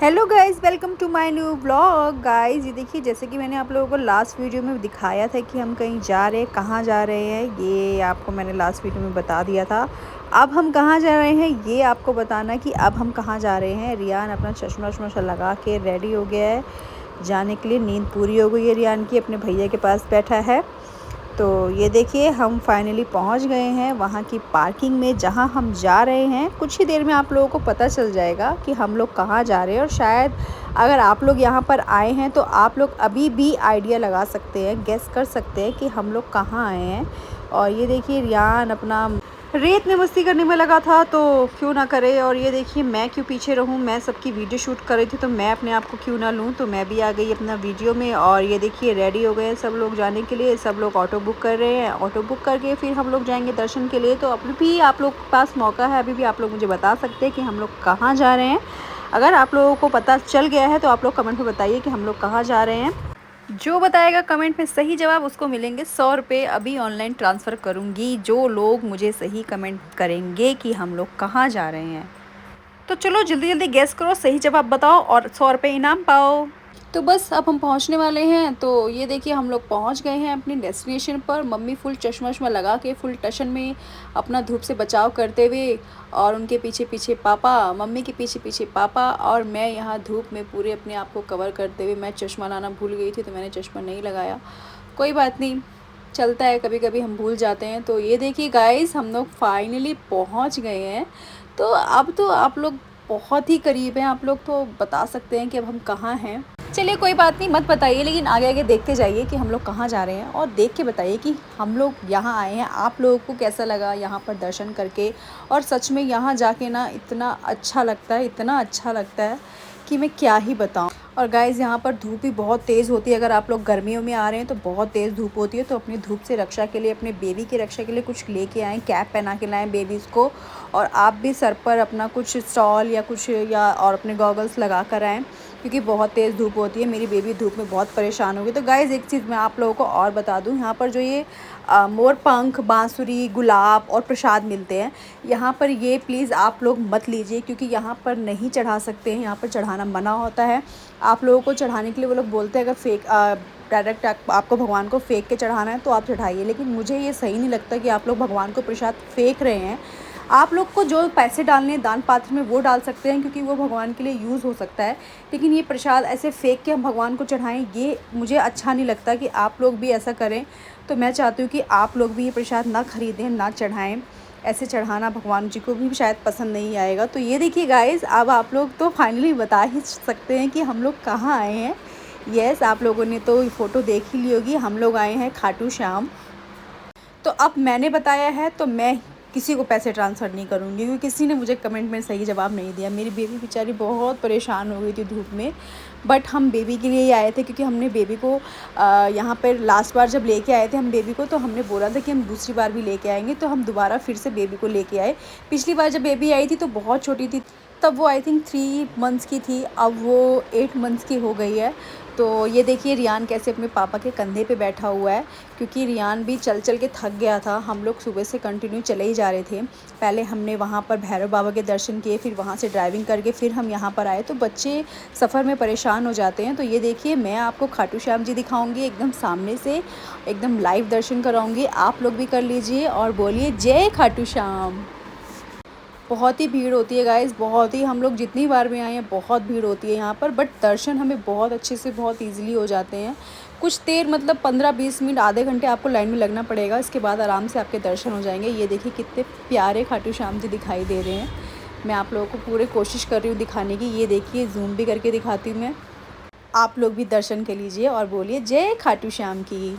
Hello guys, welcome to my new blog. Guys ये देखिए, जैसे कि मैंने आप लोगों को लास्ट वीडियो में दिखाया था कि हम कहीं जा रहे हैं, कहाँ जा रहे हैं ये आपको मैंने लास्ट वीडियो में बता दिया था। अब हम कहाँ जा रहे हैं ये आपको बताना कि अब हम कहाँ जा रहे हैं। रियान अपना चश्मा वश्मा लगा के रेडी हो गया है जाने के लिए। नींद पूरी हो गई है रियान की, अपने भैया के पास बैठा है। तो ये देखिए, हम फाइनली पहुंच गए हैं वहाँ की पार्किंग में जहाँ हम जा रहे हैं। कुछ ही देर में आप लोगों को पता चल जाएगा कि हम लोग कहाँ जा रहे हैं। और शायद अगर आप लोग यहाँ पर आए हैं तो आप लोग अभी भी आइडिया लगा सकते हैं, गेस कर सकते हैं कि हम लोग कहाँ आए हैं। और ये देखिए, रियान अपना रेत में मस्ती करने में लगा था तो क्यों ना करे। और ये देखिए, मैं क्यों पीछे रहूं, मैं सबकी वीडियो शूट कर रही थी तो मैं अपने आप को क्यों ना लूं। तो मैं भी आ गई अपना वीडियो में। और ये देखिए, रेडी हो गए हैं सब लोग जाने के लिए। सब लोग ऑटो बुक कर रहे हैं, ऑटो बुक करके फिर हम लोग जाएंगे दर्शन के लिए। तो अभी भी आप लोग के पास मौका है, अभी भी आप लोग मुझे बता सकते हैं कि हम लोग कहाँ जा रहे हैं। अगर आप लोगों को पता चल गया है तो आप लोग कमेंट में बताइए कि हम लोग कहाँ जा रहे हैं। जो बताएगा कमेंट में सही जवाब, उसको मिलेंगे 100 रुपये। अभी ऑनलाइन ट्रांसफ़र करूँगी जो लोग मुझे सही कमेंट करेंगे कि हम लोग कहाँ जा रहे हैं। तो चलो जल्दी जल्दी गैस करो, सही जवाब बताओ और 100 रुपये इनाम पाओ। तो बस अब हम पहुंचने वाले हैं। तो ये देखिए, हम लोग पहुंच गए हैं अपनी डेस्टिनेशन पर। मम्मी फुल चश्मा वश्मा लगा के फुल टशन में अपना धूप से बचाव करते हुए, और उनके पीछे पीछे पापा, मम्मी के पीछे पीछे पापा, और मैं यहाँ धूप में पूरे अपने आप को कवर करते हुए। मैं चश्मा लाना भूल गई थी तो मैंने चश्मा नहीं लगाया। कोई बात नहीं, चलता है, कभी कभी हम भूल जाते हैं। तो ये देखिए गाइस, हम लोग फाइनली पहुँच गए हैं। तो अब तो आप लोग बहुत ही करीब हैं, आप लोग तो बता सकते हैं कि अब हम कहाँ हैं। चलिए कोई बात नहीं, मत बताइए, लेकिन आगे आगे देखते जाइए कि हम लोग कहाँ जा रहे हैं। और देख के बताइए कि हम लोग यहाँ आए हैं, आप लोगों को कैसा लगा यहाँ पर दर्शन करके। और सच में यहाँ जाके ना इतना अच्छा लगता है, इतना अच्छा लगता है कि मैं क्या ही बताऊँ। और गाइज़, यहाँ पर धूप भी बहुत तेज़ होती है। अगर आप लोग गर्मियों में आ रहे हैं तो बहुत तेज़ धूप होती है। तो अपनी धूप से रक्षा के लिए, अपने बेबी की रक्षा के लिए कुछ लेके आएँ, कैप पहना के लाएँ बेबीज़ को। और आप भी सर पर अपना कुछ स्टॉल या कुछ या और अपने गॉगल्स लगा कर आएँ, क्योंकि बहुत तेज़ धूप होती है। मेरी बेबी धूप में बहुत परेशान होगी। तो गाइज़, एक चीज़ मैं आप लोगों को और बता दूँ, यहाँ पर जो ये मोर पंख, बांसुरी, गुलाब और प्रसाद मिलते हैं, यहाँ पर ये प्लीज़ आप लोग मत लीजिए, क्योंकि यहाँ पर नहीं चढ़ा सकते हैं, यहाँ पर चढ़ाना मना होता है। आप लोगों को चढ़ाने के लिए वो लोग बोलते हैं अगर फेक डायरेक्ट आपको भगवान को फेंक के चढ़ाना है तो आप चढ़ाइए। लेकिन मुझे ये सही नहीं लगता कि आप लोग भगवान को प्रसाद फेंक रहे हैं। आप लोग को जो पैसे डालने हैं दान पात्र में वो डाल सकते हैं, क्योंकि वो भगवान के लिए यूज़ हो सकता है। लेकिन ये प्रसाद ऐसे फेंक के हम भगवान को चढ़ाएं, ये मुझे अच्छा नहीं लगता कि आप लोग भी ऐसा करें। तो मैं चाहती हूँ कि आप लोग भी ये प्रसाद ना ख़रीदें, ना चढ़ाएं। ऐसे चढ़ाना भगवान जी को भी शायद पसंद नहीं आएगा। तो ये देखिए गाइज़, अब आप लोग तो फाइनली बता ही सकते हैं कि हम लोग कहाँ आए हैं। यस, आप लोगों ने तो फ़ोटो देख ही ली होगी, हम लोग आए हैं खाटू श्याम। तो अब मैंने बताया है तो मैं किसी को पैसे ट्रांसफ़र नहीं करूँगी, क्योंकि किसी ने मुझे कमेंट में सही जवाब नहीं दिया। मेरी बेबी बेचारी बहुत परेशान हो गई थी धूप में। बट हम बेबी के लिए ही आए थे, क्योंकि हमने बेबी को यहाँ पर लास्ट बार जब लेके आए थे हम बेबी को, तो हमने बोला था कि हम दूसरी बार भी लेके आएंगे। तो हम दोबारा फिर से बेबी को लेके आए। पिछली बार जब बेबी आई थी तो बहुत छोटी थी, तब वो आई थिंक 3 मंथ्स की थी, अब वो 8 मंथ्स की हो गई है। तो ये देखिए, रियान कैसे अपने पापा के कंधे पे बैठा हुआ है, क्योंकि रियान भी चल चल के थक गया था। हम लोग सुबह से कंटिन्यू चले ही जा रहे थे। पहले हमने वहाँ पर भैरव बाबा के दर्शन किए, फिर वहाँ से ड्राइविंग करके फिर हम यहाँ पर आए। तो बच्चे सफ़र में परेशान हो जाते हैं। तो ये देखिए, मैं आपको खाटू श्याम जी दिखाऊंगी एकदम सामने से, एकदम लाइव दर्शन कराऊंगी। आप लोग भी कर लीजिए और बोलिए जय खाटू श्याम। बहुत ही भीड़ होती है गाइस, बहुत ही, हम लोग जितनी बार भी आए हैं बहुत भीड़ होती है यहाँ पर। बट दर्शन हमें बहुत अच्छे से, बहुत इजीली हो जाते हैं। कुछ देर मतलब 15-20 मिनट, आधे घंटे आपको लाइन में लगना पड़ेगा, इसके बाद आराम से आपके दर्शन हो जाएंगे। ये देखिए कितने प्यारे खाटू श्याम जी दिखाई दे रहे हैं। मैं आप लोगों को पूरे कोशिश कर रही हूँ दिखाने की। ये देखिए, जूम भी करके दिखाती हूँ मैं। आप लोग भी दर्शन कर लीजिए और बोलिए जय खाटू श्याम की।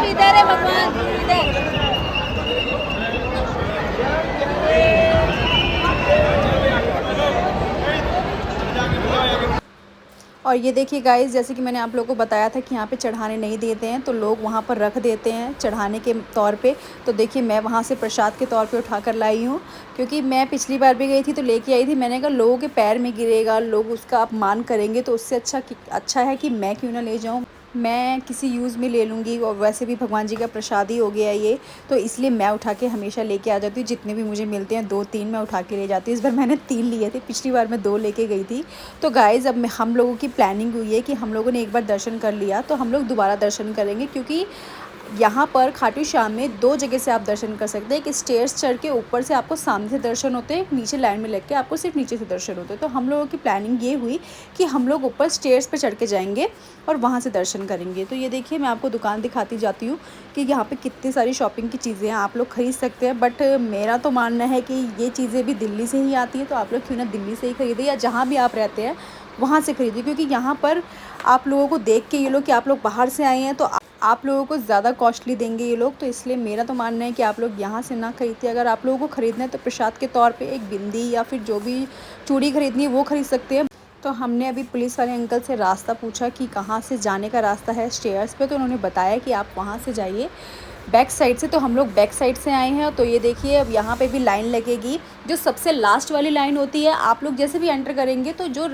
इधर है भगवान, इधर। और ये देखिए गाइस, जैसे कि मैंने आप लोगों को बताया था कि यहाँ पे चढ़ाने नहीं देते हैं, तो लोग वहाँ पर रख देते हैं चढ़ाने के तौर पे। तो देखिए, मैं वहाँ से प्रसाद के तौर पे उठा कर लाई हूँ, क्योंकि मैं पिछली बार भी गई थी तो लेके आई थी। मैंने कहा लोगों के पैर में गिरेगा, लोग उसका अपमान करेंगे, तो उससे अच्छा है कि मैं क्यों ना ले जाऊँ। मैं किसी यूज़ में ले लूँगी, और वैसे भी भगवान जी का प्रसाद ही हो गया ये, तो इसलिए मैं उठा के हमेशा लेके आ जाती हूँ। जितने भी मुझे मिलते हैं 2-3 मैं उठा के ले जाती हूँ। इस बार मैंने 3 लिए थे, पिछली बार मैं 2 लेके गई थी। तो गाइज़ अब हम लोगों की प्लानिंग हुई है कि हम लोगों ने एक बार दर्शन कर लिया तो हम लोग दोबारा दर्शन करेंगे, क्योंकि यहाँ पर खाटू श्याम में 2 जगह से आप दर्शन कर सकते हैं। एक स्टेयर्स चढ़ के ऊपर से आपको सामने से दर्शन होते हैं, एक नीचे लाइन में लग के आपको सिर्फ नीचे से दर्शन होते हैं। तो हम लोगों की प्लानिंग ये हुई कि हम लोग ऊपर स्टेयर्स पे चढ़ के जाएंगे और वहाँ से दर्शन करेंगे। तो ये देखिए, मैं आपको दुकान दिखाती जाती हूँ कि यहाँ पे कितनी सारी शॉपिंग की चीज़ें हैं, आप लोग ख़रीद सकते हैं। बट मेरा तो मानना है कि ये चीज़ें भी दिल्ली से ही आती हैं, तो आप लोग क्यों ना दिल्ली से ही ख़रीदें, या जहाँ भी आप रहते हैं वहाँ से ख़रीदें। क्योंकि यहाँ पर आप लोगों को देख के ये लोग कि आप लोग बाहर से आए हैं, तो आप लोगों को ज़्यादा कॉस्टली देंगे ये लोग। तो इसलिए मेरा तो मानना है कि आप लोग यहाँ से ना खरीदते। अगर आप लोगों को ख़रीदना है तो प्रसाद के तौर पे एक बिंदी या फिर जो भी चूड़ी ख़रीदनी है वो ख़रीद सकते हैं। तो हमने अभी पुलिस वाले अंकल से रास्ता पूछा कि कहाँ से जाने का रास्ता है स्टेयर्स पे, तो उन्होंने बताया कि आप वहाँ से जाइए बैक साइड से। तो हम लोग बैक साइड से आए हैं। तो ये देखिए, अब यहाँ पे भी लाइन लगेगी। जो सबसे लास्ट वाली लाइन होती है, आप लोग जैसे भी एंटर करेंगे तो जो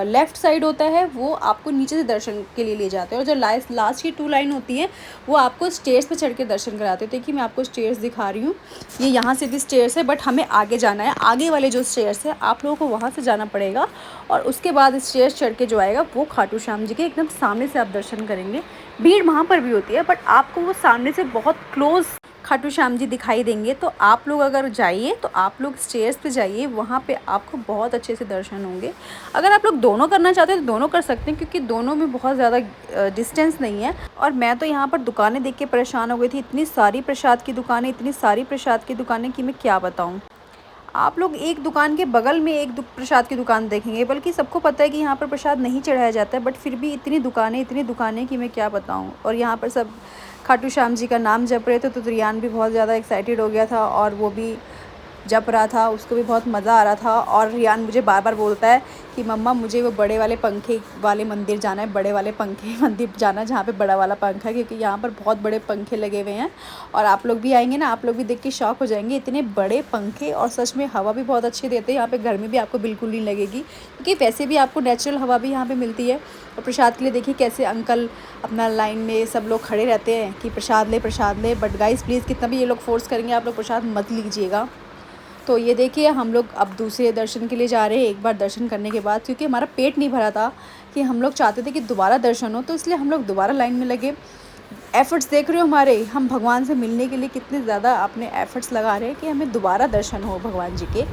लेफ़्ट साइड होता है वो आपको नीचे से दर्शन के लिए ले जाते हैं, और जो लास्ट की 2 लाइन होती है वो आपको स्टेयर्स पे चढ़ के दर्शन कराते हैं। देखिए, मैं आपको स्टेयर्स दिखा रही हूँ, ये यहाँ से भी स्टेयर्स है, बट हमें आगे जाना है। आगे वाले जो स्टेयर्स है आप लोगों को वहाँ से जाना पड़ेगा, और उसके बाद स्टेयर्स चढ़ के जो आएगा वो खाटू श्याम जी के एकदम सामने से आप दर्शन करेंगे। भीड़ वहाँ पर भी होती है, बट आपको वो सामने से बहुत क्लोज़ खाटू श्याम जी दिखाई देंगे। तो आप लोग अगर जाइए तो आप लोग स्टेयर्स पे जाइए, वहाँ पे आपको बहुत अच्छे से दर्शन होंगे। अगर आप लोग दोनों करना चाहते हैं तो दोनों कर सकते हैं, क्योंकि दोनों में बहुत ज़्यादा डिस्टेंस नहीं है। और मैं तो यहाँ पर दुकानें देख के परेशान हो गई थी, इतनी सारी प्रसाद की दुकानें, इतनी सारी प्रसाद की दुकानें कि मैं क्या बताऊँ। आप लोग एक दुकान के बगल में एक प्रसाद की दुकान देखेंगे, बल्कि सबको पता है कि यहाँ पर प्रसाद नहीं चढ़ाया जाता है, बट फिर भी इतनी दुकानें कि मैं क्या बताऊँ। और यहाँ पर सब खाटू श्याम जी का नाम जप रहे थे, तो रियान भी बहुत ज़्यादा एक्साइटेड हो गया था, और वो भी जप रहा था, उसको भी बहुत मज़ा आ रहा था। और रियान मुझे बार बार बोलता है कि मम्मा मुझे वो बड़े वाले पंखे वाले मंदिर जाना है, बड़े वाले पंखे मंदिर जाना है जहाँ पे बड़ा वाला पंखा है, क्योंकि यहाँ पर बहुत बड़े पंखे लगे हुए हैं। और आप लोग भी आएंगे ना, आप लोग भी देख के शॉक हो जाएंगे, इतने बड़े पंखे, और सच में हवा भी बहुत अच्छी देते हैं। यहाँ पे गर्मी भी आपको बिल्कुल नहीं लगेगी, क्योंकि वैसे भी आपको नेचुरल हवा भी यहाँ पे मिलती है। और प्रसाद के लिए देखिए कैसे अंकल अपना लाइन में सब लोग खड़े रहते हैं कि प्रसाद ले प्रसाद ले। बट गाइस प्लीज़, कितना भी ये लोग फोर्स करेंगे आप लोग प्रसाद मत लीजिएगा। तो ये देखिए, हम लोग अब दूसरे दर्शन के लिए जा रहे हैं। एक बार दर्शन करने के बाद, क्योंकि हमारा पेट नहीं भरा था, कि हम लोग चाहते थे कि दोबारा दर्शन हो, तो इसलिए हम लोग दोबारा लाइन में लगे। एफ़र्ट्स देख रहे हो हमारे, हम भगवान से मिलने के लिए कितने ज़्यादा अपने एफ़र्ट्स लगा रहे हैं कि हमें दोबारा दर्शन हो भगवान जी के।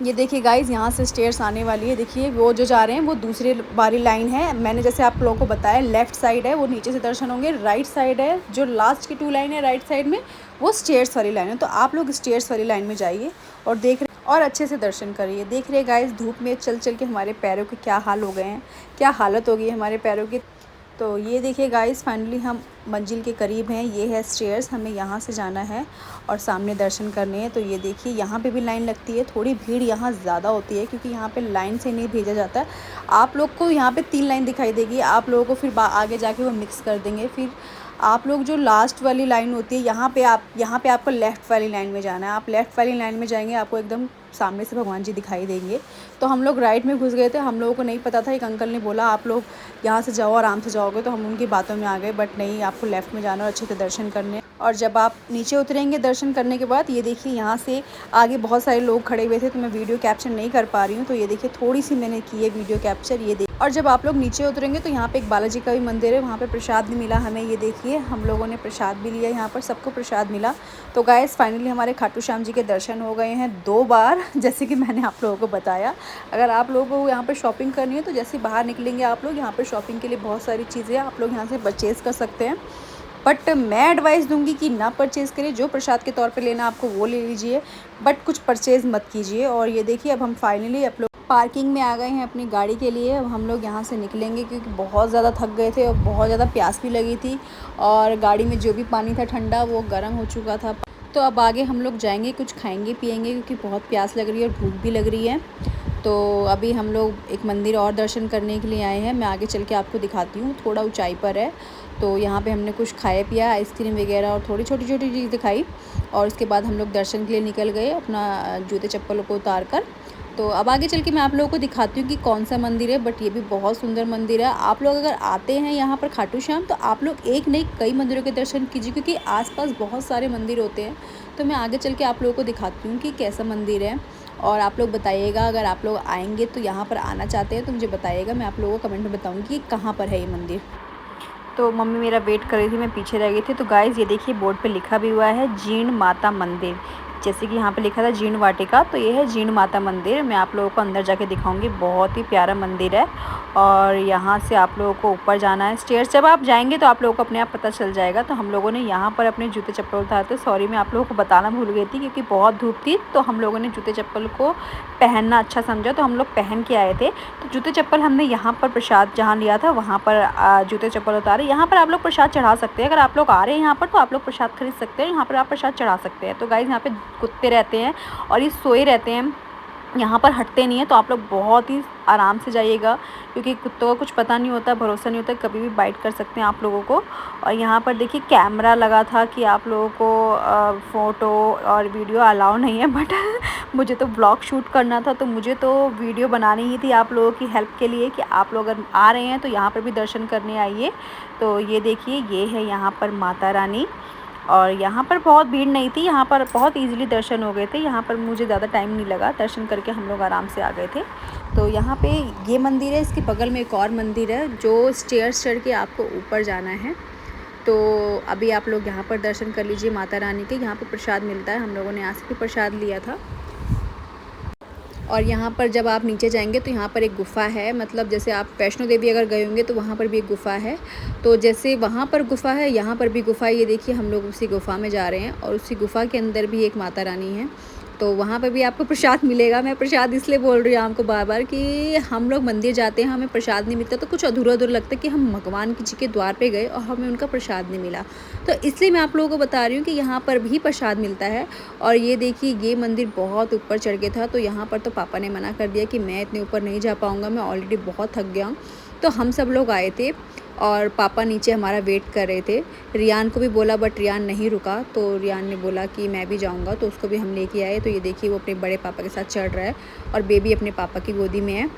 ये देखिए गाइज़, यहाँ से स्टेयर्स आने वाली है। देखिए वो जो जा रहे हैं वो दूसरे वाली लाइन है। मैंने जैसे आप लोगों को बताया, लेफ़्ट साइड है वो नीचे से दर्शन होंगे, राइट साइड है जो लास्ट की 2 लाइन है राइट साइड में, वो स्टेयर्स वाली लाइन है। तो आप लोग स्टेयर्स वाली लाइन में जाइए और और अच्छे से दर्शन करिए। देख रहे गाइस, धूप में चल चल के हमारे पैरों के क्या हाल हो गए हैं, क्या हालत हो गई है हमारे पैरों की। तो ये देखिए गाइस, फाइनली हम मंजिल के करीब हैं। ये है स्टेयर्स, हमें यहाँ से जाना है और सामने दर्शन करने हैं। तो ये देखिए, यहाँ पे भी लाइन लगती है। थोड़ी भीड़ यहाँ ज़्यादा होती है, क्योंकि यहाँ पे लाइन से नहीं भेजा जाता है। आप लोग को यहाँ पे 3 लाइन दिखाई देगी, आप लोगों को फिर आगे जाके वो मिक्स कर देंगे। फिर आप लोग जो लास्ट वाली लाइन होती है, यहाँ पे आपको लेफ़्ट वाली लाइन में जाना है। आप लेफ़्ट वाली लाइन में जाएंगे, आपको एकदम सामने से भगवान जी दिखाई देंगे। तो हम लोग राइट में घुस गए थे, हम लोगों को नहीं पता था। एक अंकल ने बोला आप लोग यहाँ से जाओ, आराम से जाओगे, तो हम उनकी बातों में आ गए। बट नहीं, आपको लेफ़्ट में जाना और अच्छे से दर्शन करने। और जब आप नीचे उतरेंगे दर्शन करने के बाद, ये देखिए यहाँ से आगे बहुत सारे लोग खड़े हुए थे, तो मैं वीडियो कैप्चर नहीं कर पा रही हूँ। तो ये देखिए, थोड़ी सी मैंने की है वीडियो कैप्चर, ये देखिए। और जब आप लोग नीचे उतरेंगे तो यहाँ पे एक बालाजी का भी मंदिर है, वहाँ पे प्रसाद भी मिला हमें। ये देखिए, हम लोगों ने प्रसाद भी लिया, यहाँ पर सबको प्रसाद मिला। तो गाइस, फाइनली हमारे खाटू श्याम जी के दर्शन हो गए हैं 2 बार, जैसे कि मैंने आप लोगों को बताया। अगर आप लोगों को यहाँ पर शॉपिंग करनी है तो जैसे बाहर निकलेंगे आप लोग, यहाँ पर शॉपिंग के लिए बहुत सारी चीज़ें आप लोग यहाँ से परचेज़ कर सकते हैं। बट मैं एडवाइस दूंगी कि ना परचेज़ करिए, जो प्रसाद के तौर पे लेना आपको वो ले लीजिए, बट कुछ परचेज़ मत कीजिए। और ये देखिए, अब हम फाइनली आप लोग पार्किंग में आ गए हैं अपनी गाड़ी के लिए। अब हम लोग यहाँ से निकलेंगे, क्योंकि बहुत ज़्यादा थक गए थे और बहुत ज़्यादा प्यास भी लगी थी, और गाड़ी में जो भी पानी था ठंडा वो गर्म हो चुका था। तो अब आगे हम लोग जाएंगे, कुछ खाएंगे पिएंगे, क्योंकि बहुत प्यास लग रही है और भूख भी लग रही है। तो अभी हम लोग एक मंदिर और दर्शन करने के लिए आए हैं। मैं आगे चल के आपको दिखाती हूँ, थोड़ा ऊंचाई पर है। तो यहाँ पे हमने कुछ खाया पिया, आइसक्रीम वगैरह और थोड़ी छोटी छोटी चीज़ दिखाई। और उसके बाद हम लोग दर्शन के लिए निकल गए, अपना जूते चप्पलों को उतार कर। तो अब आगे चल के मैं आप लोगों को दिखाती हूँ कि कौन सा मंदिर है, बट ये भी बहुत सुंदर मंदिर है। आप लोग अगर आते हैं यहाँ पर खाटू श्याम तो आप लोग एक नहीं कई मंदिरों के दर्शन कीजिए, क्योंकि आसपास बहुत सारे मंदिर होते हैं। तो मैं आगे चल के आप लोगों को दिखाती हूँ कि कैसा मंदिर है, और आप लोग बताइएगा अगर आप लोग आएंगे तो यहाँ पर आना चाहते हैं तो मुझे बताइएगा, मैं आप लोगों को कमेंट में बताऊँगी कि कहाँ पर है ये मंदिर। तो मम्मी मेरा वेट कर रही थी, मैं पीछे रह गई थी। तो गाइज़ ये देखिए बोर्ड पे लिखा भी हुआ है जीण माता मंदिर, जैसे कि यहाँ पे लिखा था जीण वाटिका, तो ये है जीण माता मंदिर। मैं आप लोगों को अंदर जाके दिखाऊंगी, बहुत ही प्यारा मंदिर है। और यहाँ से आप लोगों को ऊपर जाना है स्टेयर्स, जब आप जाएंगे तो आप लोगों को अपने आप पता चल जाएगा। तो हम लोगों ने यहाँ पर अपने जूते चप्पल उतारे थे, सॉरी मैं आप लोगों को बताना भूल गई थी क्योंकि बहुत धूप थी, तो हम लोगों ने जूते चप्पल को पहनना अच्छा समझा तो हम लोग पहन के आए थे। तो जूते चप्पल हमने यहाँ पर प्रसाद जहाँ लिया था वहाँ पर जूते चप्पल उतारे। यहाँ पर आप लोग प्रसाद चढ़ा सकते हैं, अगर आप लोग आ रहे हैं यहाँ पर तो आप लोग प्रसाद खरीद सकते हैं, यहाँ पर आप प्रसाद चढ़ा सकते हैं। तो गाइज़ यहाँ पे कुत्ते रहते हैं और ये सोए रहते हैं, यहाँ पर हटते नहीं है, तो आप लोग बहुत ही आराम से जाइएगा क्योंकि कुत्तों का कुछ पता नहीं होता, भरोसा नहीं होता, कभी भी बाइट कर सकते हैं आप लोगों को। और यहाँ पर देखिए कैमरा लगा था कि आप लोगों को फ़ोटो और वीडियो अलाउ नहीं है, बट मुझे तो ब्लॉग शूट करना था, तो मुझे तो वीडियो बनानी ही थी आप लोगों की हेल्प के लिए कि आप लोग अगर आ रहे हैं तो यहाँ पर भी दर्शन करने आइए। तो ये देखिए ये है यहाँ पर माता रानी, और यहाँ पर बहुत भीड़ नहीं थी, यहाँ पर बहुत इजीली दर्शन हो गए थे। यहाँ पर मुझे ज़्यादा टाइम नहीं लगा, दर्शन करके हम लोग आराम से आ गए थे। तो यहाँ पे ये मंदिर है, इसके बगल में एक और मंदिर है जो स्टेयर्स चढ़ के आपको ऊपर जाना है। तो अभी आप लोग यहाँ पर दर्शन कर लीजिए माता रानी के। यहाँ पर प्रसाद मिलता है, हम लोगों ने यहाँ से भी प्रसाद लिया था। और यहाँ पर जब आप नीचे जाएंगे तो यहाँ पर एक गुफ़ा है, मतलब जैसे आप वैष्णो देवी अगर गए होंगे तो वहाँ पर भी एक गुफ़ा है, तो जैसे वहाँ पर गुफ़ा है यहाँ पर भी गुफ़ा है। ये देखिए हम लोग उसी गुफ़ा में जा रहे हैं और उसी गुफ़ा के अंदर भी एक माता रानी है, तो वहाँ पर भी आपको प्रसाद मिलेगा। मैं प्रसाद इसलिए बोल रही हूँ आपको बार बार कि हम लोग मंदिर जाते हैं हमें प्रसाद नहीं मिलता तो कुछ अधूरा अधूरा लगता है कि हम भगवान जी के द्वार पे गए और हमें उनका प्रसाद नहीं मिला, तो इसलिए मैं आप लोगों को बता रही हूँ कि यहाँ पर भी प्रसाद मिलता है। और ये देखिए ये मंदिर बहुत ऊपर चढ़ गया था, तो यहाँ पर तो पापा ने मना कर दिया कि मैं इतने ऊपर नहीं जा पाऊँगा, मैं ऑलरेडी बहुत थक गया हूँ। तो हम सब लोग आए थे और पापा नीचे हमारा वेट कर रहे थे। रियान को भी बोला बट रियान नहीं रुका, तो रियान ने बोला कि मैं भी जाऊंगा, तो उसको भी हम लेके आए। तो ये देखिए वो अपने बड़े पापा के साथ चढ़ रहा है और बेबी अपने पापा की गोदी में है।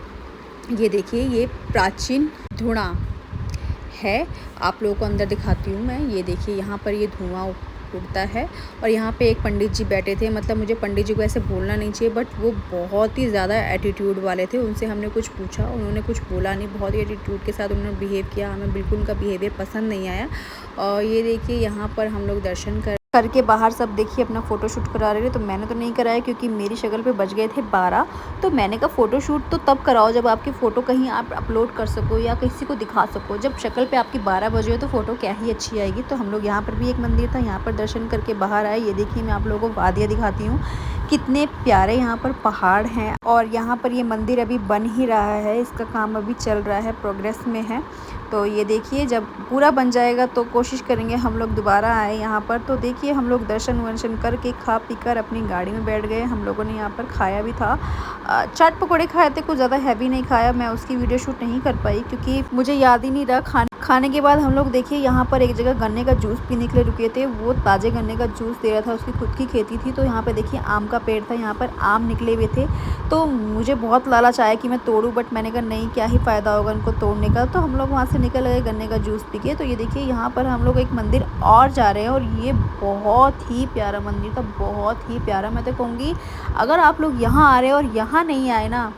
ये देखिए ये प्राचीन धुआं है, आप लोगों को अंदर दिखाती हूँ मैं। ये देखिए यहाँ पर ये धुआं उड़ता है और यहाँ पे एक पंडित जी बैठे थे, मतलब मुझे पंडित जी को ऐसे बोलना नहीं चाहिए बट वो बहुत ही ज़्यादा एटीट्यूड वाले थे। उनसे हमने कुछ पूछा, उन्होंने कुछ बोला नहीं, बहुत ही एटीट्यूड के साथ उन्होंने बिहेव किया, हमें बिल्कुल उनका बिहेवियर पसंद नहीं आया। और ये देखिए यहाँ पर हम लोग दर्शन करके बाहर सब देखिए अपना फ़ोटो शूट करा रहे थे, तो मैंने तो नहीं कराया क्योंकि मेरी शक्ल पे बज गए थे 12। तो मैंने कहा फ़ोटो शूट तो तब कराओ जब आपकी फ़ोटो कहीं आप अपलोड कर सको या किसी को दिखा सको, जब शक्ल पे आपकी 12 बजे हो तो फ़ोटो क्या ही अच्छी आएगी। तो हम लोग यहाँ पर भी एक मंदिर था, यहाँ पर दर्शन करके बाहर आए। ये देखिए मैं आप लोगों को वादियाँ दिखाती हूँ, कितने प्यारे यहाँ पर पहाड़ हैं। और यहाँ पर ये मंदिर अभी बन ही रहा है, इसका काम अभी चल रहा है, प्रोग्रेस में है। तो ये देखिए जब पूरा बन जाएगा तो कोशिश करेंगे हम लोग दोबारा आए यहाँ पर। तो देखिए हम लोग दर्शन वर्शन करके खा पी कर अपनी गाड़ी में बैठ गए। हम लोगों ने यहाँ पर खाया भी था, चाट पकौड़े खाए थे, कुछ ज़्यादा हैवी नहीं खाया। मैं उसकी वीडियो शूट नहीं कर पाई क्योंकि मुझे याद ही नहीं रहा। खाने के बाद हम लोग देखिए यहाँ पर एक जगह गन्ने का जूस पीने के लिए रुके थे, वो ताज़े गन्ने का जूस दे रहा था, उसकी खुद की खेती थी। तो यहाँ पे देखिए आम का पेड़ था, यहाँ पर आम निकले हुए थे, तो मुझे बहुत लालच आया कि मैं तोड़ूं, बट मैंने कहा नहीं, क्या ही फ़ायदा होगा उनको तोड़ने का। तो हम लोग वहाँ से निकल गए गन्ने का जूस पी के। तो ये देखिए यहाँ पर हम लोग एक मंदिर और जा रहे हैं और ये बहुत ही प्यारा मंदिर था, बहुत ही प्यारा। मैं तो कहूँगी अगर आप लोग यहाँ आ रहे हैं और यहाँ नहीं आए ना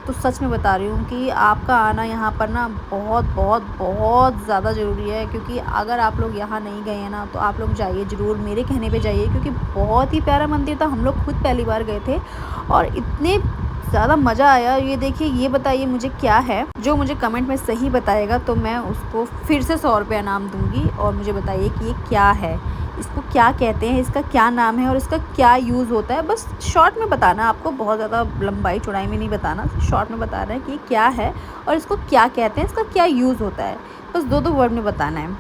तो सच में बता रही हूँ कि आपका आना यहाँ पर ना बहुत बहुत बहुत ज़्यादा ज़रूरी है, क्योंकि अगर आप लोग यहाँ नहीं गए हैं ना तो आप लोग जाइए ज़रूर, मेरे कहने पे जाइए, क्योंकि बहुत ही प्यारा मंदिर था। हम लोग खुद पहली बार गए थे और इतने ज़्यादा मज़ा आया। ये देखिए ये बताइए मुझे क्या है, जो मुझे कमेंट में सही बताएगा तो मैं उसको फिर से 100 रुपया इनाम दूँगी। और मुझे बताइए कि ये क्या है, इसको क्या कहते हैं, इसका क्या नाम है और इसका क्या यूज़ होता है। बस शॉर्ट में बताना, आपको बहुत ज़्यादा लंबाई चौड़ाई में नहीं बताना, शॉर्ट में बताना है कि ये क्या है और इसको क्या कहते हैं, इसका क्या यूज़ होता है, बस 2 वर्ड में बताना है।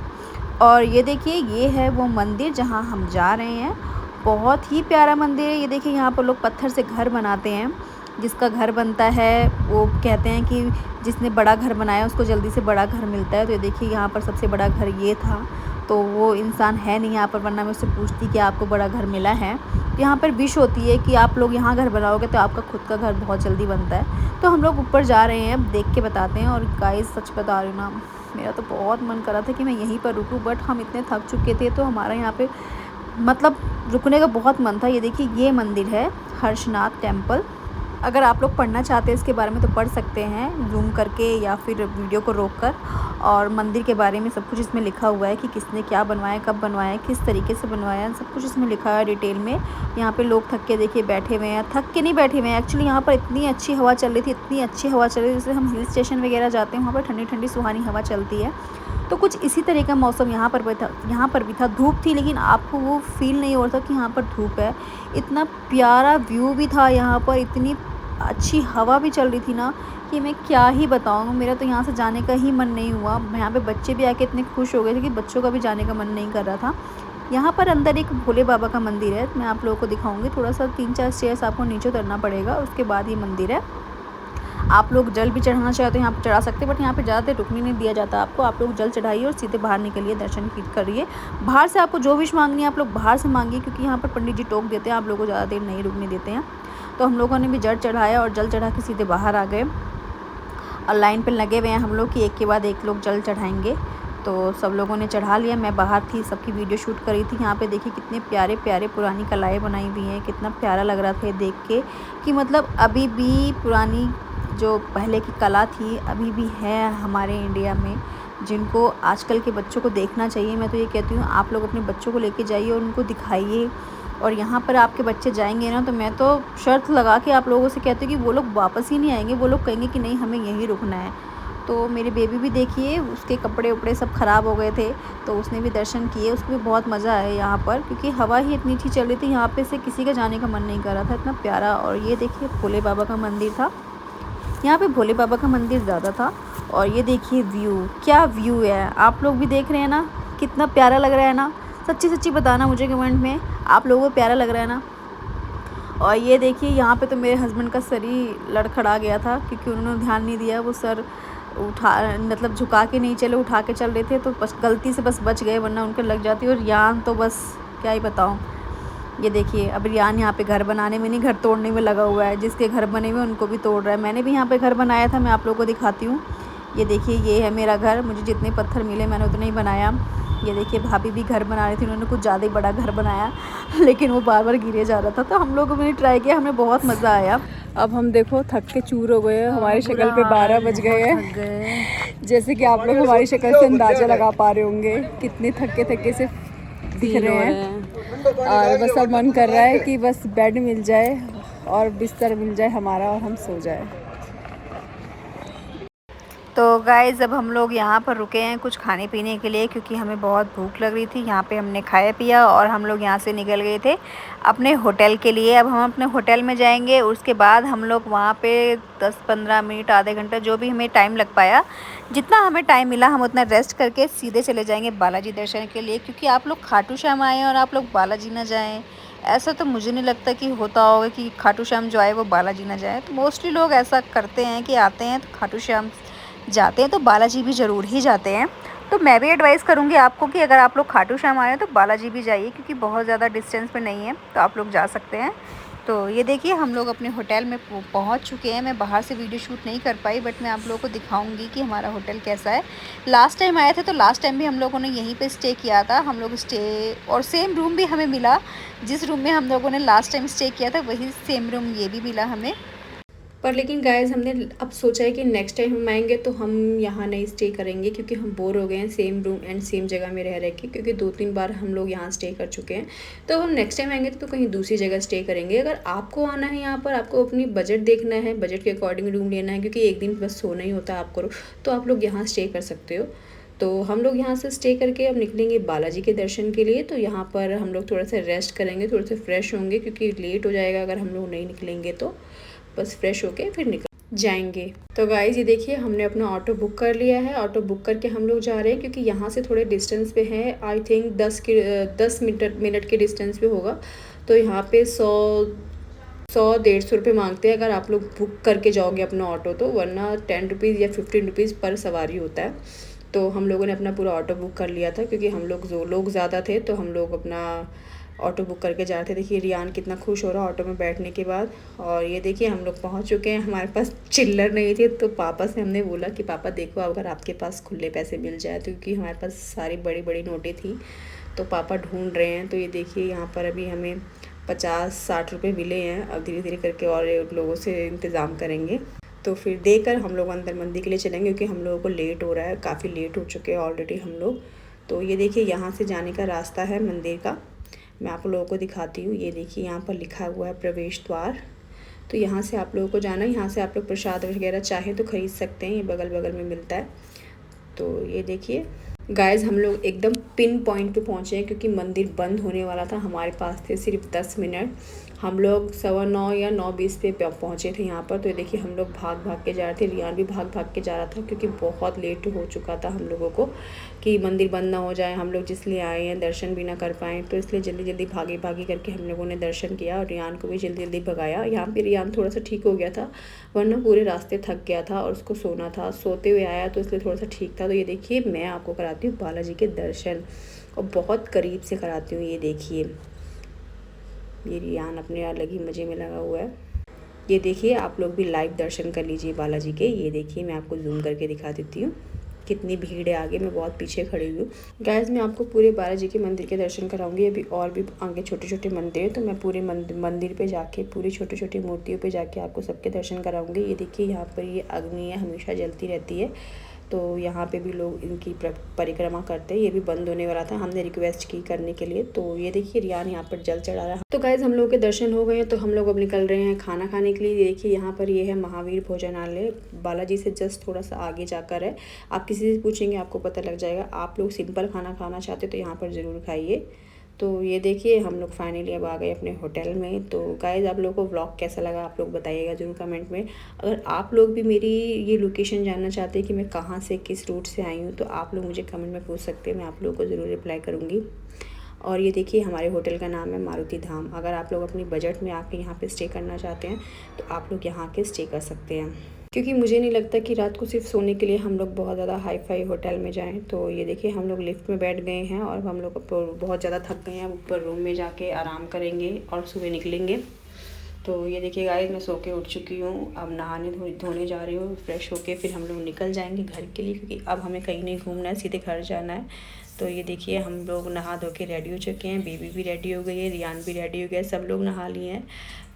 और ये देखिए ये है वो मंदिर जहाँ हम जा रहे हैं, बहुत ही प्यारा मंदिर है। ये देखिए यहाँ पर लोग पत्थर से घर बनाते हैं, जिसका घर बनता है वो कहते हैं कि जिसने बड़ा घर बनाया उसको जल्दी से बड़ा घर मिलता है। तो ये देखिए यहाँ पर सबसे बड़ा घर ये था तो वो इंसान है नहीं यहाँ पर, वरना मैं उससे पूछती कि आपको बड़ा घर मिला है। तो यहाँ पर विश होती है कि आप लोग यहाँ घर बनाओगे तो आपका खुद का घर बहुत जल्दी बनता है। तो हम लोग ऊपर जा रहे हैं, अब देख के बताते हैं। और गाइस सच बता रही हूँ ना, मेरा तो बहुत मन कर रहा था कि मैं यहीं पर रुकूँ, बट हम इतने थक चुके थे तो हमारा यहाँ पे मतलब रुकने का बहुत मन था। ये देखिए ये मंदिर है हर्षनाथ टेम्पल। अगर आप लोग पढ़ना चाहते हैं इसके बारे में तो पढ़ सकते हैं ज़ूम करके या फिर वीडियो को रोककर। और मंदिर के बारे में सब कुछ इसमें लिखा हुआ है कि किसने क्या बनवाया, कब बनवाया, किस तरीके से बनवाया, सब कुछ इसमें लिखा है डिटेल में। यहाँ पे लोग थक के देखिए बैठे हुए हैं, थक के नहीं बैठे हुए हैं एक्चुअली। यहाँ पर इतनी अच्छी हवा चल रही थी, इतनी अच्छी हवा चल रही थी। जैसे हम हिल स्टेशन वगैरह जाते हैं वहाँ पर ठंडी ठंडी सुहानी हवा चलती है, तो कुछ इसी तरह का मौसम यहाँ पर भी था। धूप थी लेकिन आपको वो फील नहीं हो रहा था कि यहाँ पर धूप है। इतना प्यारा व्यू भी था यहाँ पर, इतनी अच्छी हवा भी चल रही थी ना कि मैं क्या ही बताऊँ। मेरा तो यहाँ से जाने का ही मन नहीं हुआ। यहाँ पे बच्चे भी आके इतने खुश हो गए थे कि बच्चों का भी जाने का मन नहीं कर रहा था। यहाँ पर अंदर एक भोले बाबा का मंदिर है, मैं आप लोगों को दिखाऊंगी। थोड़ा सा 3-4 स्टेयर्स आपको नीचे उतरना पड़ेगा, उसके बाद ये मंदिर है। आप लोग जल भी चढ़ाना चाहे तो यहाँ पर चढ़ा सकते हैं, बट यहाँ पे ज़्यादा देर रुकने नहीं दिया जाता आपको। आप लोग जल चढ़ाइए और सीधे बाहर निकलिए, दर्शन करिए। बाहर से आपको जो विश मांगनी है आप लोग बाहर से मांगिए, क्योंकि यहाँ पर पंडित जी टोक देते हैं, आप लोगों को ज़्यादा देर नहीं रुकने देते हैं। तो हम लोगों ने भी जल चढ़ाया और जल चढ़ा के सीधे बाहर आ गए। और लाइन पे लगे हुए हैं हम लोग कि एक के बाद एक लोग जल चढ़ाएंगे। तो सब लोगों ने चढ़ा लिया, मैं बाहर थी, सबकी वीडियो शूट करी थी। यहाँ पे देखिए कितने प्यारे प्यारे पुरानी कलाएँ बनाई हुई हैं, कितना प्यारा लग रहा था देख के कि मतलब अभी भी पुरानी जो पहले की कला थी अभी भी है हमारे इंडिया में, जिनको आजकल के बच्चों को देखना चाहिए। मैं तो ये कहती हूँ आप लोग अपने बच्चों को लेके जाइए और उनको दिखाइए। और यहाँ पर आपके बच्चे जाएंगे ना तो मैं तो शर्त लगा के आप लोगों से कहती हूँ कि वो लोग वापस ही नहीं आएंगे, वो लोग कहेंगे कि नहीं हमें यहीं रुकना है। तो मेरी बेबी भी देखिए, उसके कपड़े उपड़े सब ख़राब हो गए थे तो उसने भी दर्शन किए, उसको भी बहुत मज़ा आया यहाँ पर, क्योंकि हवा ही इतनी अच्छी चल रही थी। यहाँ पे से किसी का जाने का मन नहीं कर रहा था, इतना प्यारा। और ये देखिए भोले बाबा का मंदिर था, यहाँ पे भोले बाबा का मंदिर ज़्यादा था। और ये देखिए व्यू, क्या व्यू है, आप लोग भी देख रहे हैं ना, कितना प्यारा लग रहा है ना। सच्ची सच्ची बताना मुझे कमेंट में, आप लोगों को प्यारा लग रहा है ना। और ये देखिए यहाँ पे तो मेरे हस्बैंड का सर ही लड़खड़ा गया था, क्योंकि उन्होंने ध्यान नहीं दिया। वो सर उठा मतलब झुका के नहीं चले, उठा के चल रहे थे, तो बस गलती से बस बच गए, वरना उनके लग जाती। और रियान तो बस क्या ही बताऊँ। ये देखिए अब रियान यहाँ पे घर बनाने में नहीं, घर तोड़ने में लगा हुआ है। जिसके घर बने हुए उनको भी तोड़ रहा है। मैंने भी यहाँ पे घर बनाया था, मैं आप लोगों को दिखाती हूँ। ये देखिए ये है मेरा घर, मुझे जितने पत्थर मिले मैंने उतने ही बनाया। ये देखिए भाभी भी घर बना रही थी, उन्होंने कुछ ज़्यादा ही बड़ा घर बनाया लेकिन वो बार बार गिरे जा रहा था। तो हम लोगों ने ट्राई किया, हमें बहुत मज़ा आया। अब हम देखो थक के चूर हो गए, हमारी शक्ल पे 12 बज गए हैं। जैसे कि आप लोग हमारी शक्ल से अंदाज़ा लगा पा रहे होंगे कितने थके से दिख रहे हैं। और बस अब मन कर रहा है कि बस बेड मिल जाए और बिस्तर मिल जाए हमारा और हम सो जाए। तो गाइज़ अब हम लोग यहाँ पर रुके हैं कुछ खाने पीने के लिए, क्योंकि हमें बहुत भूख लग रही थी। यहाँ पे हमने खाया पिया और हम लोग यहाँ से निकल गए थे अपने होटल के लिए। अब हम अपने होटल में जाएंगे, उसके बाद हम लोग वहाँ पे 10-15 मिनट आधे घंटा जो भी हमें टाइम लग पाया, जितना हमें टाइम मिला हम उतना रेस्ट करके सीधे चले जाएंगे बालाजी दर्शन के लिए। क्योंकि आप लोग खाटू श्याम आए और आप लोग बालाजी ना जाएँ, ऐसा तो मुझे नहीं लगता कि होता होगा कि खाटू श्याम जो आए वो बालाजी ना जाए। तो मोस्टली लोग ऐसा करते हैं कि आते हैं तो खाटू श्याम जाते हैं तो बालाजी भी ज़रूर ही जाते हैं। तो मैं भी एडवाइस करूँगी आपको कि अगर आप लोग खाटू श्याम आए हैं तो बालाजी भी जाइए, क्योंकि बहुत ज़्यादा डिस्टेंस पे नहीं है, तो आप लोग जा सकते हैं। तो ये देखिए हम लोग अपने होटल में पहुंच चुके हैं। मैं बाहर से वीडियो शूट नहीं कर पाई, बट मैं आप लोगों को दिखाऊंगी कि हमारा होटल कैसा है। लास्ट टाइम आए थे तो लास्ट टाइम भी हम लोगों ने यहीं पे स्टे किया था। हम लोग स्टे और सेम रूम भी हमें मिला, जिस रूम में हम लोगों ने लास्ट टाइम स्टे किया था वही सेम रूम ये भी मिला हमें। पर लेकिन गाइस हमने अब सोचा है कि नेक्स्ट टाइम हम आएंगे तो हम यहाँ नहीं स्टे करेंगे, क्योंकि हम बोर हो गए हैं सेम रूम एंड सेम जगह में रह के, क्योंकि 2-3 बार हम लोग यहाँ स्टे कर चुके हैं। तो हम नेक्स्ट टाइम आएंगे तो कहीं दूसरी जगह स्टे करेंगे। अगर आपको आना है यहाँ पर, आपको अपनी बजट देखना है, बजट के अकॉर्डिंग रूम लेना है, क्योंकि एक दिन बस सोना ही होता है आपको, तो आप लोग यहाँ स्टे कर सकते हो। तो हम लोग यहाँ से स्टे करके अब निकलेंगे बालाजी के दर्शन के लिए। तो यहाँ पर हम लोग थोड़ा सा रेस्ट करेंगे, थोड़ा सा फ्रेश होंगे, क्योंकि लेट हो जाएगा अगर हम लोग नहीं निकलेंगे। तो बस फ्रेश होके फिर निकल जाएंगे। तो गाइज़ ये देखिए हमने अपना ऑटो बुक कर लिया है। ऑटो बुक करके हम लोग जा रहे हैं, क्योंकि यहाँ से थोड़े डिस्टेंस पे है, आई थिंक 10 मिनट के डिस्टेंस पे होगा। तो यहाँ पे 100-150 रुपये मांगते हैं अगर आप लोग बुक करके जाओगे अपना ऑटो, तो वरना 10 रुपीज़ या 15 रुपीज़ पर सवारी होता है। तो हम लोगों ने अपना पूरा ऑटो बुक कर लिया था, क्योंकि हम लोग जो लोग ज़्यादा थे तो हम लोग अपना ऑटो बुक करके जा रहे थे। देखिए रियान कितना खुश हो रहा है ऑटो में बैठने के बाद। और ये देखिए हम लोग पहुंच चुके हैं। हमारे पास चिल्लर नहीं थे तो पापा से हमने बोला कि पापा देखो अगर आपके पास खुले पैसे मिल जाए, तो क्योंकि हमारे पास सारी बड़ी बड़ी नोटें थी तो पापा ढूंढ रहे हैं। तो ये देखिए यहाँ पर अभी हमें 50-60 रुपये मिले हैं। अब धीरे धीरे करके और लोगों से इंतज़ाम करेंगे, तो फिर देकर हम लोग अंदर मंदिर के लिए चलेंगे, क्योंकि हम लोगों को लेट हो रहा है, काफ़ी लेट हो चुके हैं ऑलरेडी हम लोग। तो ये देखिए यहाँ से जाने का रास्ता है मंदिर का, मैं आप लोगों को दिखाती हूँ। ये देखिए यहाँ पर लिखा हुआ है प्रवेश द्वार। तो यहाँ से आप लोगों को जाना है। यहाँ से आप लोग प्रसाद वगैरह चाहें तो ख़रीद सकते हैं, ये बगल बगल में मिलता है। तो ये देखिए गाइस हम लोग एकदम पिन पॉइंट पे पहुँचे हैं, क्योंकि मंदिर बंद होने वाला था। हमारे पास थे सिर्फ 10 मिनट। हम लोग 9:15 या 9:20 पे पहुँचे थे यहाँ पर। तो ये देखिए हम लोग भाग भाग के जा रहे थे, रियान भी भाग भाग के जा रहा था, क्योंकि बहुत लेट हो चुका था हम लोगों को कि मंदिर बंद ना हो जाए। हम लोग जिसलिए आए हैं दर्शन भी ना कर पाएँ, तो इसलिए जल्दी जल्दी भागी भागी करके हम लोगों ने दर्शन किया और रियान को भी जल्दी जल्दी भगाया। यहाँ पर रियान थोड़ा सा ठीक हो गया था, वरना पूरे रास्ते थक गया था और उसको सोना था। सोते हुए आया तो इसलिए थोड़ा सा ठीक था। तो ये देखिए मैं आपको कराती हूँ बालाजी के दर्शन, और बहुत करीब से कराती हूँ। ये देखिए ये रियान अपने अलग ही मज़े में लगा हुआ है। ये देखिए आप लोग भी लाइव दर्शन कर लीजिए बालाजी के। ये देखिए मैं आपको जूम करके दिखा देती हूँ कितनी भीड़ है आगे, मैं बहुत पीछे खड़ी हुई हूँ। गाइस मैं आपको पूरे बालाजी के मंदिर के दर्शन कराऊंगी। अभी और भी आगे छोटे छोटे मंदिर है, तो मैं पूरे मंदिर पे जाके पूरी छोटी छोटी मूर्तियों पे जाके आपको सबके दर्शन कराऊंगी। ये देखिए यहाँ पर ये अग्नि है, हमेशा जलती रहती है, तो यहाँ पे भी लोग इनकी परिक्रमा करते हैं। ये भी बंद होने वाला था, हमने रिक्वेस्ट की करने के लिए। तो ये देखिए रियान यहाँ पर जल चढ़ा रहा है। तो गाइज हम लोगों के दर्शन हो गए हैं, तो हम लोग अब निकल रहे हैं खाना खाने के लिए। देखिए यहाँ पर ये है महावीर भोजनालय, बालाजी से जस्ट थोड़ा सा आगे जाकर है। आप किसी से पूछेंगे आपको पता लग जाएगा। आप लोग सिंपल खाना खाना चाहते तो यहाँ पर ज़रूर खाइए। तो ये देखिए हम लोग फाइनली अब आ गए अपने होटल में। तो गाइज़ आप लोगों को व्लॉग कैसा लगा आप लोग बताइएगा ज़रूर कमेंट में। अगर आप लोग भी मेरी ये लोकेशन जानना चाहते हैं कि मैं कहाँ से किस रूट से आई हूँ, तो आप लोग मुझे कमेंट में पूछ सकते हैं, मैं आप लोगों को ज़रूर रिप्लाई करूँगी। और ये देखिए हमारे होटल का नाम है मारुति धाम। अगर आप लोग अपनी बजट में आके यहाँ पे स्टे करना चाहते हैं तो आप लोग यहाँ के स्टे कर सकते हैं, क्योंकि मुझे नहीं लगता कि रात को सिर्फ सोने के लिए हम लोग बहुत ज़्यादा हाई फाई होटल में जाएं। तो ये देखिए हम लोग लिफ्ट में बैठ गए हैं और हम लोग बहुत ज़्यादा थक गए हैं। ऊपर रूम में जाके आराम करेंगे और सुबह निकलेंगे। तो ये देखिए गाइस मैं सो के उठ चुकी हूँ, अब नहाने धोने जा रही हूँ। फ्रेश होके फिर हम लोग निकल जाएंगे घर के लिए, क्योंकि अब हमें कहीं नहीं घूमना है, सीधे घर जाना है। तो ये देखिए हम लोग नहा धो के रेडी हो चुके हैं, बेबी भी रेडी हो गई है, रियान भी रेडी हो गया, सब लोग नहा लिए हैं।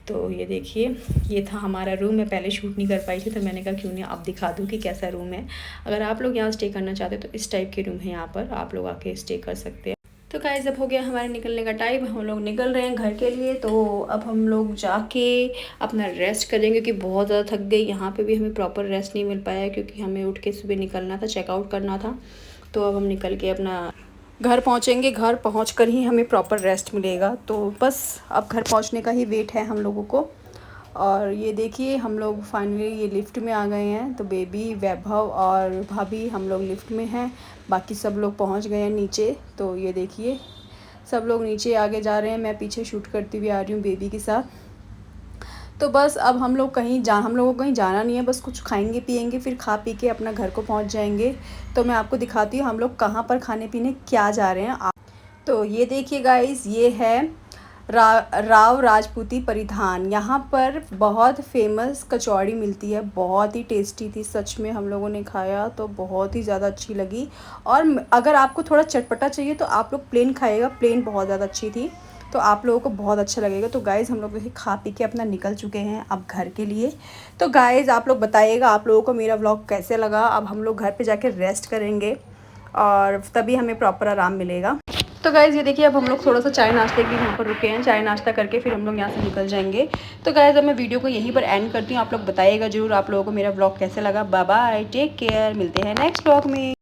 तो ये देखिए ये था हमारा रूम। मैं पहले शूट नहीं कर पाई थी, तो मैंने कहा क्यों नहीं अब दिखा दूँ कि कैसा रूम है। अगर आप लोग यहाँ स्टे करना चाहते हैं तो इस टाइप के रूम है, यहाँ पर आप लोग आके स्टे कर सकते हैं। तो गाइस अब हो गया हमारे निकलने का टाइम, हम लोग निकल रहे हैं घर के लिए। तो अब हम लोग जाके अपना रेस्ट करेंगे, क्योंकि बहुत ज़्यादा थक गई। यहाँ पे भी हमें प्रॉपर रेस्ट नहीं मिल पाया, क्योंकि हमें उठ के सुबह निकलना था, चेकआउट करना था। तो अब हम निकल के अपना घर पहुँचेंगे, घर पहुँचकर ही हमें प्रॉपर रेस्ट मिलेगा। तो बस अब घर पहुँचने का ही वेट है हम लोगों को। और ये देखिए हम लोग फाइनली ये लिफ्ट में आ गए हैं। तो बेबी, वैभव और भाभी हम लोग लिफ्ट में हैं, बाकी सब लोग पहुंच गए हैं नीचे। तो ये देखिए सब लोग नीचे आगे जा रहे हैं, मैं पीछे शूट करती हुई आ रही हूँ बेबी के साथ। तो बस अब हम लोग हम लोगों को कहीं जाना नहीं है, बस कुछ खाएंगे पिएंगे, फिर खा पी के अपना घर को पहुँच जाएंगे। तो मैं आपको दिखाती हूँ हम लोग कहाँ पर खाने पीने क्या जा रहे हैं। तो ये देखिए गाइस ये है राव राजपूती परिधान। यहाँ पर बहुत फेमस कचौड़ी मिलती है, बहुत ही टेस्टी थी सच में। हम लोगों ने खाया तो बहुत ही ज़्यादा अच्छी लगी। और अगर आपको थोड़ा चटपटा चाहिए तो आप लोग प्लेन खाइएगा, प्लेन बहुत ज़्यादा अच्छी थी, तो आप लोगों को बहुत अच्छा लगेगा। तो गाइज़ हम लोग खा पी के अपना निकल चुके हैं अब घर के लिए। तो गाइज़ आप लोग बताइएगा आप लोगों को मेरा व्लॉग कैसे लगा। अब हम लोग घर पे जाके रेस्ट करेंगे और तभी हमें प्रॉपर आराम मिलेगा। तो गाइज़ ये देखिए अब हम लोग थोड़ा सा चाय नाश्ते के लिए यहाँ पर रुके हैं, चाय नाश्ता करके फिर हम लोग यहाँ से निकल जाएंगे। तो गाइज़ अब मैं वीडियो को यहीं पर एंड करती हूँ। आप लोग बताइएगा ज़रूर आप लोगों को मेरा व्लॉग कैसे लगा। बाय बाय, टेक केयर, मिलते हैं नेक्स्ट व्लॉग में।